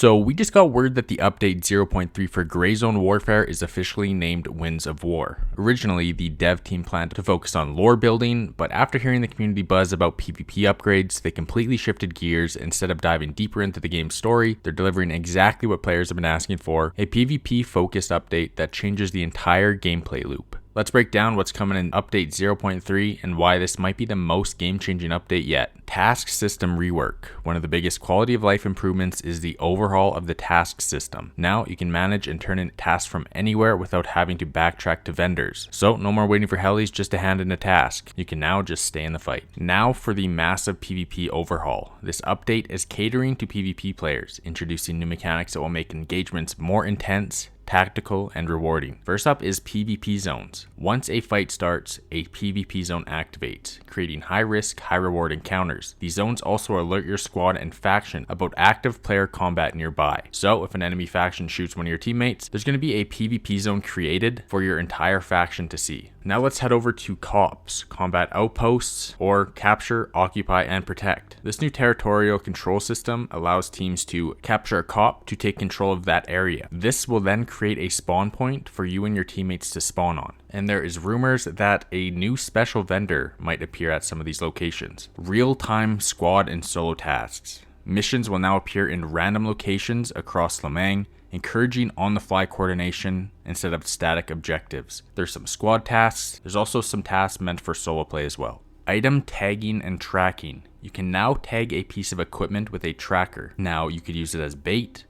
So we just got word that the update 0.3 for Grayzone Warfare is officially named Winds of War. Originally, the dev team planned to focus on lore building, but after hearing the community buzz about PvP upgrades, they completely shifted gears. Instead of diving deeper into the game's story, they're delivering exactly what players have been asking for, a PvP focused update that changes the entire gameplay loop. Let's break down what's coming in update 0.3 and why this might be the most game-changing update yet. Task system rework. One of the biggest quality of life improvements is the overhaul of the task system. Now you can manage and turn in tasks from anywhere without having to backtrack to vendors. So no more waiting for helis just to hand in a task. You can now just stay in the fight. Now for the massive PvP overhaul. This update is catering to PvP players, introducing new mechanics that will make engagements more intense, tactical, and rewarding. First up is PvP zones. Once a fight starts, a PvP zone activates, creating high risk, high reward encounters. These zones also alert your squad and faction about active player combat nearby. So if an enemy faction shoots one of your teammates, there's going to be a PvP zone created for your entire faction to see. Now let's head over to COPs, combat outposts, or capture, occupy, and protect. This new territorial control system allows teams to capture a COP to take control of that area. This will then create a spawn point for you and your teammates to spawn on. And there is rumors that a new special vendor might appear at some of these locations. Real-time squad and solo tasks. Missions will now appear in random locations across Lemang, encouraging on-the-fly coordination instead of static objectives. There's some squad tasks. There's also some tasks meant for solo play as well. Item tagging and tracking. You can now tag a piece of equipment with a tracker. Now you could use it as bait,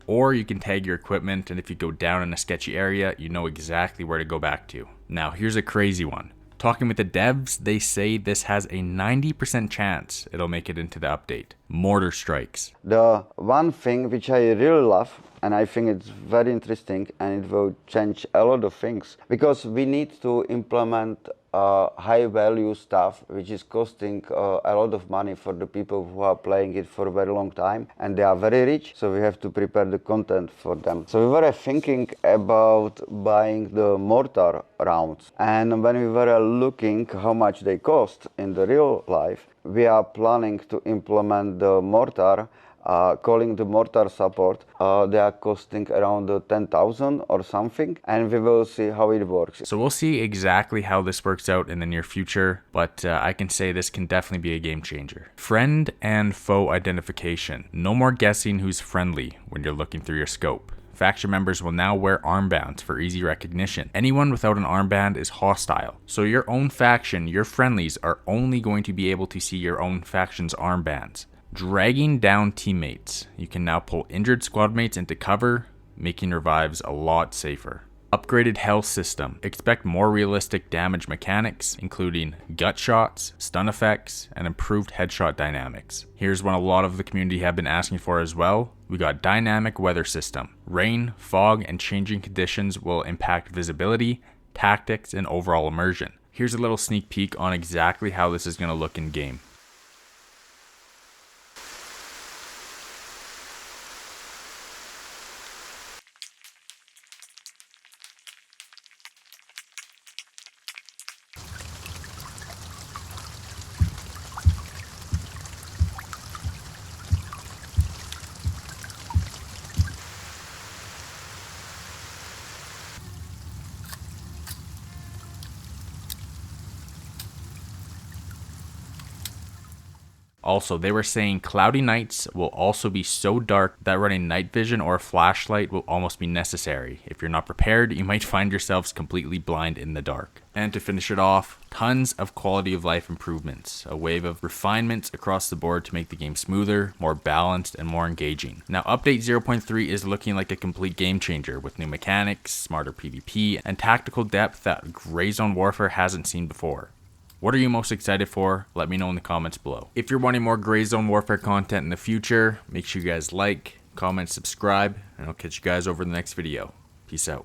or you can tag your equipment, and if you go down in a sketchy area, you know exactly where to go back to. Now here's a crazy one. Talking with the devs, they say this has a 90% chance it'll make it into the update. Mortar strikes. The one thing which I really love, and I think it's very interesting, and it will change a lot of things, because we need to implement high value stuff which is costing a lot of money for the people who are playing it for a very long time, and they are very rich, so we have to prepare the content for them. So we were thinking about buying the mortar rounds, and when we were looking how much they cost in the real life, we are planning to implement the mortar, calling the mortar support. They are costing around 10,000 or something, and we will see how it works. So we'll see exactly how this works out in the near future, but I can say this can definitely be a game changer. Friend and foe identification. No more guessing who's friendly when you're looking through your scope. Faction members will now wear armbands for easy recognition. Anyone without an armband is hostile. So your own faction, your friendlies, are only going to be able to see your own faction's armbands. Dragging down teammates. You can now pull injured squad mates into cover, making revives a lot safer. Upgraded health system. Expect more realistic damage mechanics, including gut shots, stun effects, and improved headshot dynamics. Here's one a lot of the community have been asking for as well. We got dynamic weather system. Rain, fog, and changing conditions will impact visibility, tactics, and overall immersion. Here's a little sneak peek on exactly how this is going to look in game. Also, they were saying cloudy nights will also be so dark that running night vision or a flashlight will almost be necessary. If you're not prepared, you might find yourselves completely blind in the dark. And to finish it off, tons of quality of life improvements, a wave of refinements across the board to make the game smoother, more balanced, and more engaging. Now, update 0.3 is looking like a complete game changer with new mechanics, smarter PvP, and tactical depth that Grayzone Warfare hasn't seen before. What are you most excited for? Let me know in the comments below. If you're wanting more Grayzone Warfare content in the future, make sure you guys like, comment, subscribe, and I'll catch you guys over in the next video. Peace out.